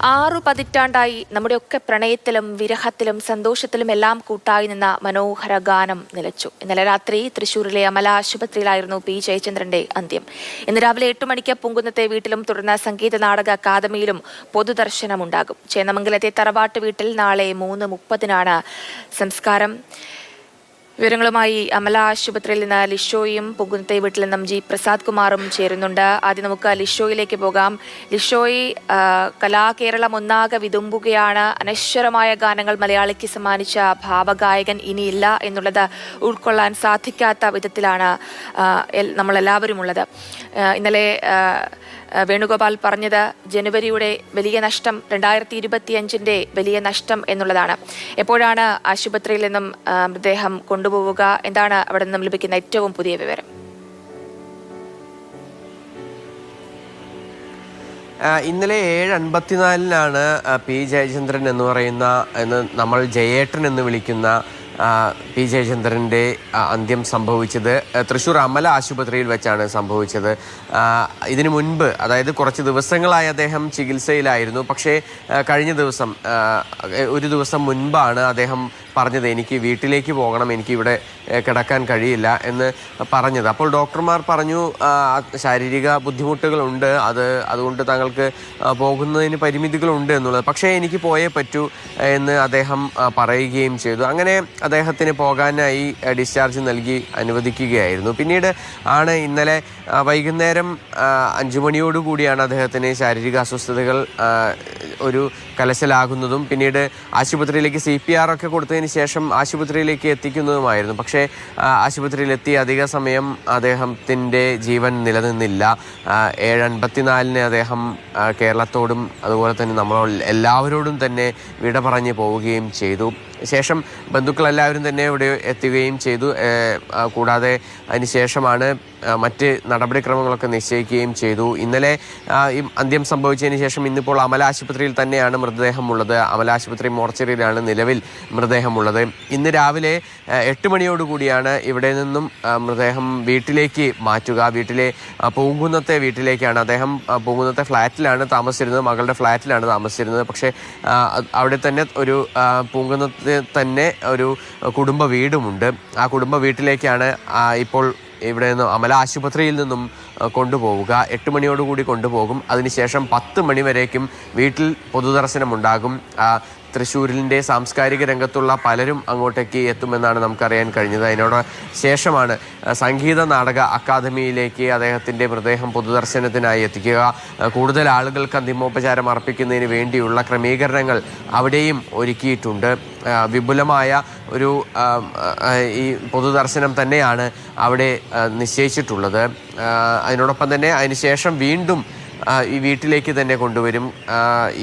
6 പതിറ്റാണ്ടായി നമ്മുടെയൊക്കെ പ്രണയത്തിലും വിരഹത്തിലും സന്തോഷത്തിലും എല്ലാം കൂട്ടായി നിന്ന മനോഹര ഗാനം നിലച്ചു. ഇന്നലെ രാത്രി തൃശൂരിലെ അമല ആശുപത്രിയിലായിരുന്നു പി ജയചന്ദ്രന്റെ അന്ത്യം. ഇന്ന് രാവിലെ 8 മണിക്ക് പൂങ്കുന്നത്തെ വീട്ടിലും തുടർന്ന് സംഗീത നാടക അക്കാദമിയിലും പൊതുദർശനമുണ്ടാകും. ചേന്നമംഗലത്തെ തറവാട്ട് വീട്ടിൽ നാളെ 3:30-നാണ് സംസ്കാരം. വിവരങ്ങളുമായി അമല ആശുപത്രിയിൽ നിന്ന് ലിഷോയും പൂങ്കുന്നത്തെ വീട്ടിൽ നിന്നും ജി പ്രസാദ് കുമാറും ചേരുന്നുണ്ട്. ആദ്യം നമുക്ക് ലിഷോയിലേക്ക് പോകാം. ലിഷോയി, കലാകേരളം ഒന്നാകെ വിതുമ്പുകയാണ്. അനശ്വരമായ ഗാനങ്ങൾ മലയാളിക്ക് സമ്മാനിച്ച ഭാവഗായകൻ ഇനിയില്ല എന്നുള്ളത് ഉൾക്കൊള്ളാൻ സാധിക്കാത്ത വിധത്തിലാണ് നമ്മളെല്ലാവരും ഉള്ളത്. ഇന്നലെ വേണുഗോപാൽ പറഞ്ഞത് ജനുവരിയുടെ വലിയ നഷ്ടം 2025-ന്റെ വലിയ നഷ്ടം എന്നുള്ളതാണ്. എപ്പോഴാണ് ആശുപത്രിയിൽ നിന്നും മൃതദേഹം കൊണ്ടുപോവുക? എന്താണ് അവിടെ നിന്നും ലഭിക്കുന്ന ഏറ്റവും പുതിയ വിവരം? ഇന്നലെ 7:54-നാണ് പി ജയചന്ദ്രൻ എന്ന് പറയുന്ന നമ്മൾ ജയേട്ടൻ എന്ന് വിളിക്കുന്ന പി ജയചന്ദ്രൻ്റെ അന്ത്യം സംഭവിച്ചത്. തൃശ്ശൂർ അമല ആശുപത്രിയിൽ വെച്ചാണ് സംഭവിച്ചത്. ഇതിനു മുൻപ്, അതായത് കുറച്ച് ദിവസങ്ങളായി അദ്ദേഹം ചികിത്സയിലായിരുന്നു. പക്ഷേ കഴിഞ്ഞ ദിവസം, ഒരു ദിവസം മുൻപാണ് അദ്ദേഹം പറഞ്ഞത്, എനിക്ക് വീട്ടിലേക്ക് പോകണം, എനിക്ക് ഇവിടെ കിടക്കാൻ കഴിയില്ല എന്ന് പറഞ്ഞത്. അപ്പോൾ ഡോക്ടർമാർ പറഞ്ഞു ശാരീരിക ബുദ്ധിമുട്ടുകളുണ്ട്, അതുകൊണ്ട് താങ്കൾക്ക് പോകുന്നതിന് പരിമിതികളുണ്ട് എന്നുള്ളത്. പക്ഷേ എനിക്ക് പോയേ പറ്റൂ എന്ന് അദ്ദേഹം പറയുകയും ചെയ്തു. അങ്ങനെ അദ്ദേഹത്തിന് പോകാനായി ഡിസ്ചാർജ് നൽകി അനുവദിക്കുകയായിരുന്നു. പിന്നീട് ആണ് ഇന്നലെ വൈകുന്നേരം 5 മണിയോടുകൂടിയാണ് അദ്ദേഹത്തിന് ശാരീരിക അസ്വസ്ഥതകൾ ഒരു കലശലാകുന്നതും പിന്നീട് ആശുപത്രിയിലേക്ക് CPR ഒക്കെ കൊടുത്തതിന് ശേഷം ആശുപത്രിയിലേക്ക് എത്തിക്കുന്നതുമായിരുന്നു. പക്ഷേ ആശുപത്രിയിലെത്തി അധിക സമയം അദ്ദേഹത്തിൻ്റെ ജീവൻ നിലനിന്നില്ല. 7:54-ന് അദ്ദേഹം കേരളത്തോടും അതുപോലെ തന്നെ എല്ലാവരോടും തന്നെ വിട പറഞ്ഞ് പോവുകയും ചെയ്തു. ശേഷം ബന്ധുക്കളെല്ലാവരും തന്നെ ഇവിടെ എത്തുകയും ചെയ്തു. കൂടാതെ അതിനുശേഷമാണ് മറ്റ് നടപടിക്രമങ്ങളൊക്കെ നിശ്ചയിക്കുകയും ചെയ്തു. ഇന്നലെ ഈ അന്ത്യം സംഭവിച്ചതിന് ശേഷം ഇന്നിപ്പോൾ അമല ആശുപത്രിയിൽ തന്നെയാണ് മൃതദേഹമുള്ളത്. അമല ആശുപത്രി മോർച്ചറിയിലാണ് നിലവിൽ മൃതദേഹമുള്ളത്. ഇന്ന് രാവിലെ 8 മണിയോടുകൂടിയാണ് ഇവിടെ നിന്നും മൃതദേഹം വീട്ടിലേക്ക് മാറ്റുക. വീട്ടിലെ പൂങ്കുന്നത്തെ വീട്ടിലേക്കാണ്. അദ്ദേഹം പൂങ്കുന്നത്തെ ഫ്ലാറ്റിലാണ് താമസിച്ചിരുന്നത്, മകളുടെ ഫ്ലാറ്റിലാണ് താമസിച്ചിരുന്നത്. പക്ഷേ അവിടെ തന്നെ ഒരു പൂങ്കുന്നത്തെ തന്നെ ഒരു കുടുംബ വീടുമുണ്ട്. ആ കുടുംബ വീട്ടിലേക്കാണ് ഇപ്പോൾ ഇവിടെ നിന്ന് അമല ആശുപത്രിയിൽ നിന്നും കൊണ്ടുപോവുക. 8 മണിയോടുകൂടി കൊണ്ടുപോകും. അതിനുശേഷം 10 മണി വരേക്കും വീട്ടിൽ പൊതുദർശനമുണ്ടാകും. തൃശ്ശൂരിൻ്റെ സാംസ്കാരിക രംഗത്തുള്ള പലരും അങ്ങോട്ടേക്ക് എത്തുമെന്നാണ് നമുക്കറിയാൻ കഴിഞ്ഞത്. അതിനോട് ശേഷമാണ് സംഗീത നാടക അക്കാദമിയിലേക്ക് അദ്ദേഹത്തിൻ്റെ മൃതദേഹം പൊതുദർശനത്തിനായി എത്തിക്കുക. കൂടുതൽ ആളുകൾക്ക് അന്തിമോപചാരം അർപ്പിക്കുന്നതിന് വേണ്ടിയുള്ള ക്രമീകരണങ്ങൾ അവിടെയും ഒരുക്കിയിട്ടുണ്ട്. വിപുലമായ ഒരു ഈ പൊതുദർശനം തന്നെയാണ് അവിടെ നിശ്ചയിച്ചിട്ടുള്ളത്. അതിനോടൊപ്പം തന്നെ അതിനുശേഷം വീണ്ടും ഈ വീട്ടിലേക്ക് തന്നെ കൊണ്ടുവരും.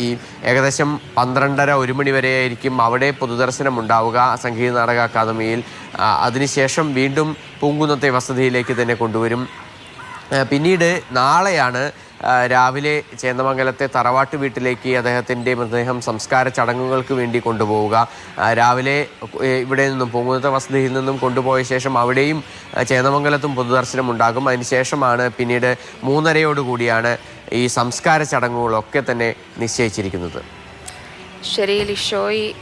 ഈ ഏകദേശം 12:30-1 മണി വരെയായിരിക്കും അവിടെ പൊതുദർശനം ഉണ്ടാവുക സംഗീത നാടക അക്കാദമിയിൽ. അതിനുശേഷം വീണ്ടും പൂങ്കുന്നത്തെ വസതിയിലേക്ക് തന്നെ കൊണ്ടുവരും. പിന്നീട് നാളെയാണ് രാവിലെ ചേന്നമംഗലത്തെ തറവാട്ട് വീട്ടിലേക്ക് അദ്ദേഹത്തിൻ്റെ മൃതദേഹം സംസ്കാര ചടങ്ങുകൾക്ക് വേണ്ടി കൊണ്ടുപോവുക. രാവിലെ ഇവിടെ നിന്നും പൂങ്കുന്നത്തെ വസതിയിൽ നിന്നും കൊണ്ടുപോയ ശേഷം അവിടെയും ചേന്നമംഗലത്തും പൊതുദർശനം ഉണ്ടാകും. അതിനുശേഷമാണ് പിന്നീട് 3:30-ഓടുകൂടിയാണ് ഈ സംസ്കാര ചടങ്ങുകളൊക്കെ തന്നെ നിശ്ചയിച്ചിരിക്കുന്നത്. ശരി ലിഷോയ്.